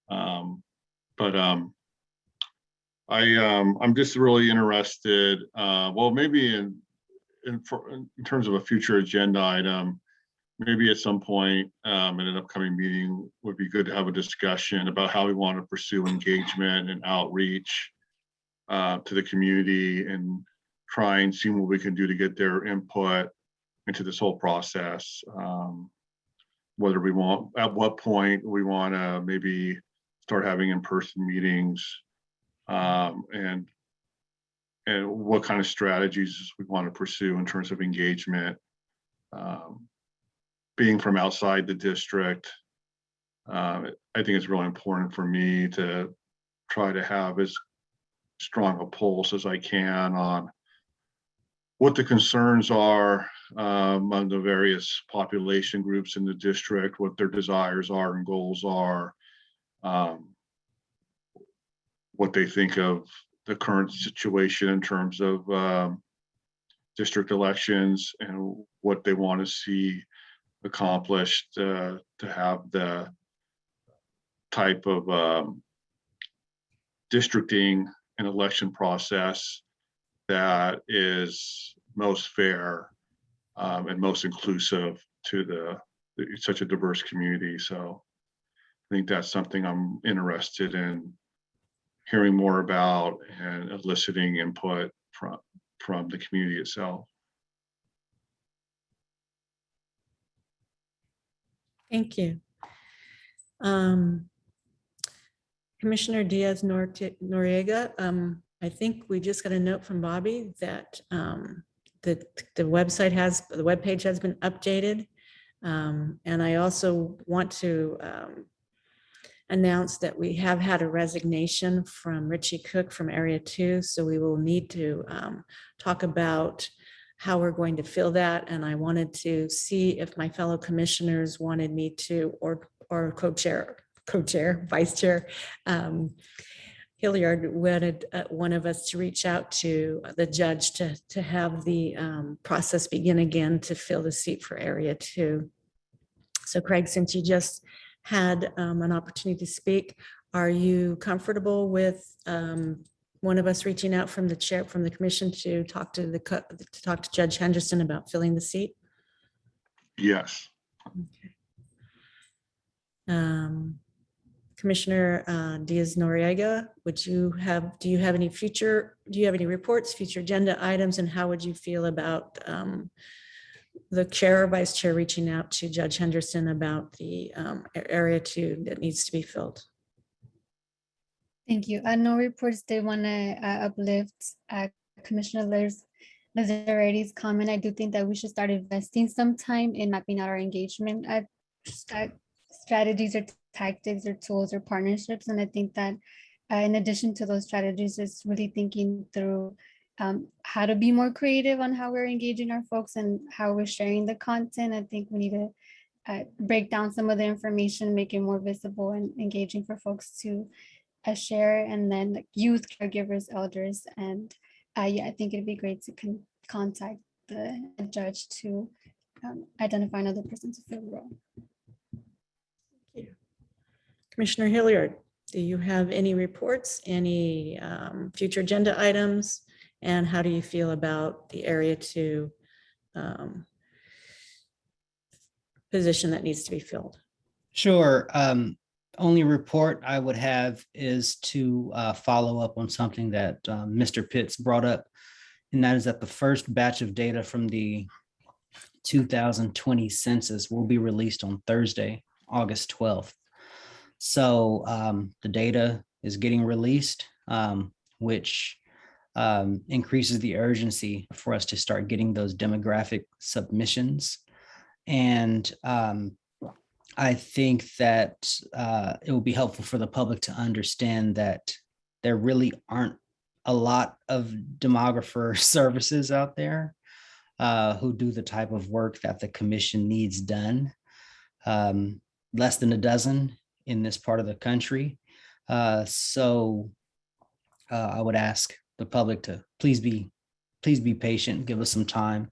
I'm just really interested. Well, maybe in terms of a future agenda item, maybe at some point in an upcoming meeting would be good to have a discussion about how we want to pursue engagement and outreach to the community and try and see what we can do to get their input into this whole process. Whether we want, at what point we want to maybe start having in-person meetings, and what kind of strategies we want to pursue in terms of engagement. Being from outside the district, I think it's really important for me to try to have as strong a pulse as I can on what the concerns are among the various population groups in the district, what their desires are and goals are, what they think of the current situation in terms of district elections, and what they want to see accomplished to have the type of districting and election process that is most fair and most inclusive to such a diverse community. So I think that's something I'm interested in hearing more about and eliciting input from the community itself. Thank you. Commissioner Diaz-Noriega, I think we just got a note from Bobby that the website the webpage has been updated. And I also want to announce that we have had a resignation from Richie Cook from Area 2. So we will need to talk about how we're going to fill that. And I wanted to see if my fellow commissioners wanted me to, or co-chair, vice chair, Hilliard wanted one of us to reach out to the judge to have the process begin again to fill the seat for Area 2. So Craig, since you just had an opportunity to speak, are you comfortable with one of us reaching out from the chair, from the commission, to talk to Judge Henderson about filling the seat? Yes. Okay. Commissioner Diaz-Noriega, do you have any reports, future agenda items, and how would you feel about the chair or vice chair reaching out to Judge Henderson about the Area 2 that needs to be filled? Thank you. No reports. They want to uplift Commissioner Lazzaretti's comment. I do think that we should start investing some time in mapping out our engagement strategies or tactics or tools or partnerships. And I think that in addition to those strategies, it's really thinking through how to be more creative on how we're engaging our folks and how we're sharing the content. I think we need to break down some of the information, make it more visible and engaging for folks to share, and then like youth, caregivers, elders. And yeah, I think it'd be great to contact the judge to identify another person to fill the role. Thank you. Commissioner Hilliard, do you have any reports, any future agenda items, and how do you feel about the Area 2 position that needs to be filled? Sure. only report I would have is to follow up on something that Mr. Pitts brought up, and that is that the first batch of data from the 2020 census will be released on Thursday, August 12th. So the data is getting released, which increases the urgency for us to start getting those demographic submissions. And I think that it will be helpful for the public to understand that there really aren't a lot of demographer services out there who do the type of work that the commission needs done. Less than a dozen in this part of the country. So I would ask the public to please be patient, give us some time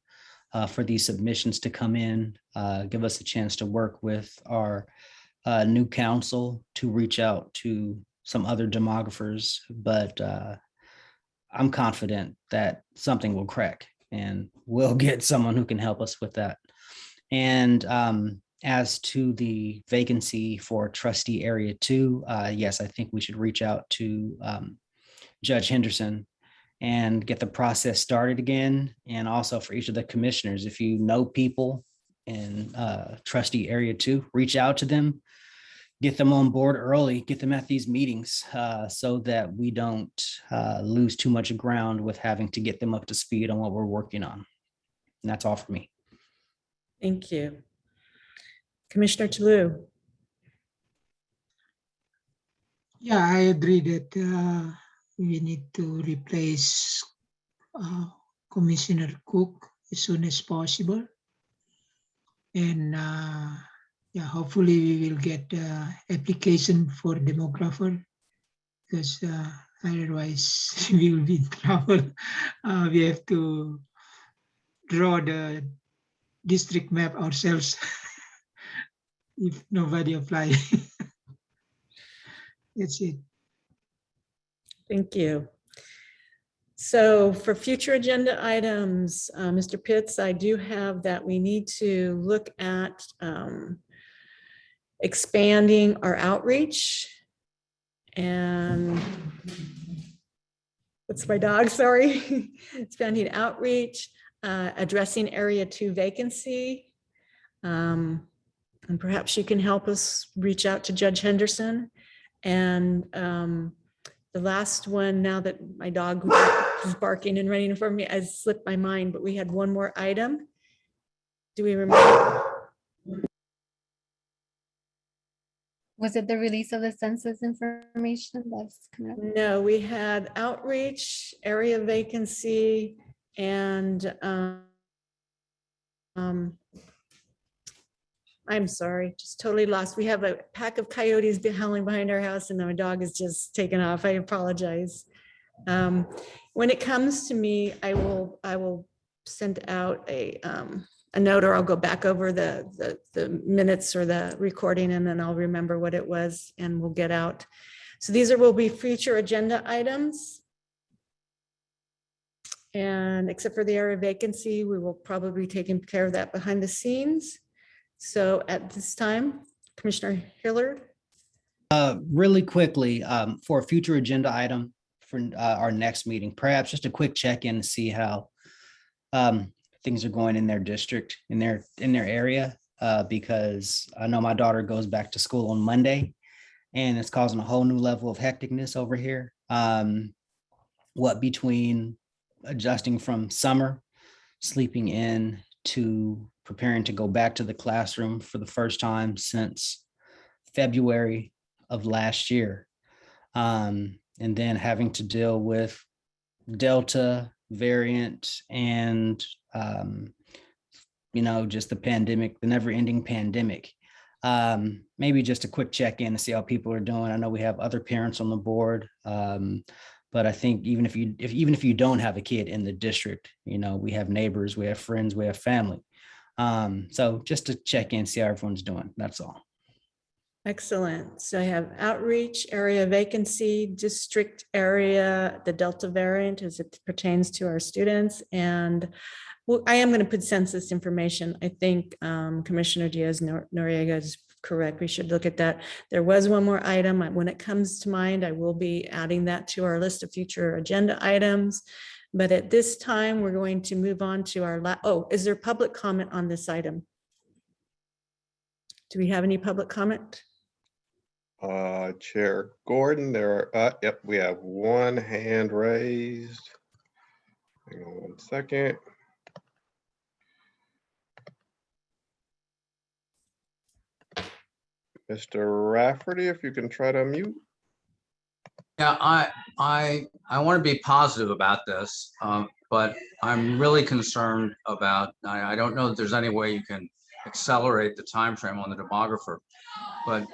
for these submissions to come in, give us a chance to work with our new counsel to reach out to some other demographers, but I'm confident that something will crack and we'll get someone who can help us with that. And as to the vacancy for trustee area 2, yes, I think we should reach out to Judge Henderson and get the process started again. And also for each of the commissioners, if you know people in trustee area 2, reach out to them, get them on board early, get them at these meetings so that we don't lose too much ground with having to get them up to speed on what we're working on. And that's all for me. Thank you. Commissioner Toulouse. Yeah, I agree that we need to replace Commissioner Cook as soon as possible. And yeah, hopefully we will get application for demographer, because otherwise we will be in trouble. We have to draw the district map ourselves if nobody apply. That's it. Thank you. So for future agenda items, Mr. Pitts, I do have that we need to look at expanding our outreach. And what's my dog, sorry. Expanding outreach, addressing area 2 vacancy. And perhaps you can help us reach out to Judge Henderson. And the last one, now that my dog is barking and running in front of me, I slipped my mind, but we had one more item. Do we remember? Was it the release of the census information that's coming up? No, we had outreach, area vacancy, and I'm sorry, just totally lost. We have a pack of coyotes howling behind our house and my dog is just taken off. I apologize. When it comes to me, I will send out a note, or I'll go back over the minutes or the recording, and then I'll remember what it was and we'll get out. So these will be future agenda items. And except for the area vacancy, we will probably be taking care of that behind the scenes. So at this time, Commissioner Hillard. Really quickly, for a future agenda item for our next meeting, perhaps just a quick check-in to see how things are going in their district, in their area, because I know my daughter goes back to school on Monday and it's causing a whole new level of hecticness over here. What between adjusting from summer, sleeping in, to preparing to go back to the classroom for the first time since February of last year. And then having to deal with Delta variant and, just the pandemic, the never ending pandemic. Maybe just a quick check-in to see how people are doing. I know we have other parents on the board, but I think even if you don't have a kid in the district, we have neighbors, we have friends, we have family. So just to check in, see how everyone's doing. That's all. Excellent. So I have outreach, area vacancy, district area, the Delta variant as it pertains to our students. And I am going to put census information. I think Commissioner Diaz-Noriega has correct. We should look at that. There was one more item. When it comes to mind, I will be adding that to our list of future agenda items. But at this time, we're going to move on to our is there public comment on this item? Do we have any public comment? Chair Gordon, yep, we have one hand raised. Hang on one second. Mr. Rafferty, if you can try to unmute. Yeah, I want to be positive about this, but I'm really concerned about, I don't know that there's any way you can accelerate the time frame on the demographer, but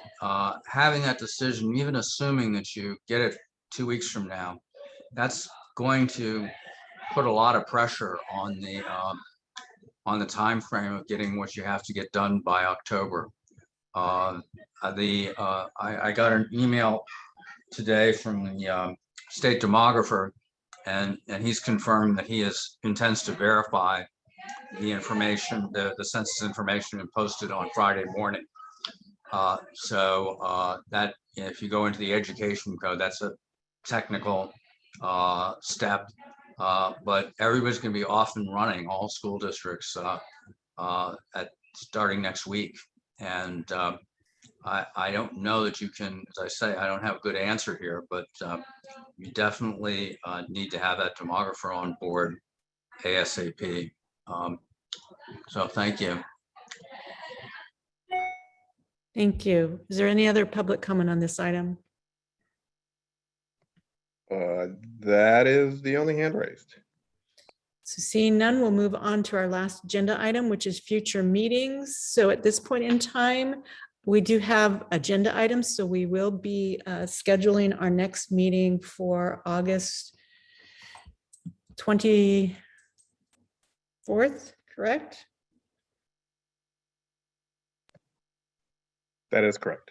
having that decision, even assuming that you get it 2 weeks from now, that's going to put a lot of pressure on the time frame of getting what you have to get done by October. I got an email today from the state demographer, and he's confirmed that he intends to verify the information, the census information, and post it on Friday morning. So that if you go into the education code, that's a technical step, but everybody's going to be off and running, all school districts starting next week. And I don't know that you can, as I say, I don't have a good answer here, but you definitely need to have that demographer on board ASAP. So thank you. Thank you. Is there any other public comment on this item? That is the only hand raised. So seeing none, we'll move on to our last agenda item, which is future meetings. So at this point in time, we do have agenda items, so we will be scheduling our next meeting for August 24th, correct? That is correct.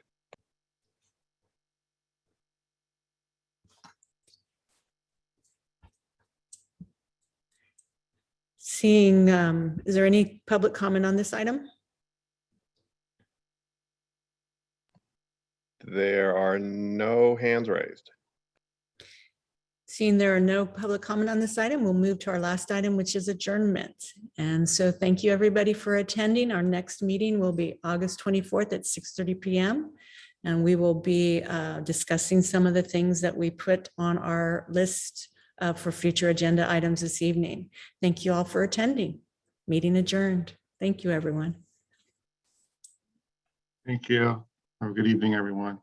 Seeing, is there any public comment on this item? There are no hands raised. Seeing there are no public comment on this item, we'll move to our last item, which is adjournment. And so thank you everybody for attending. Our next meeting will be August 24th at 6:30 p.m. And we will be discussing some of the things that we put on our list for future agenda items this evening. Thank you all for attending. Meeting adjourned. Thank you, everyone. Thank you. Have a good evening, everyone.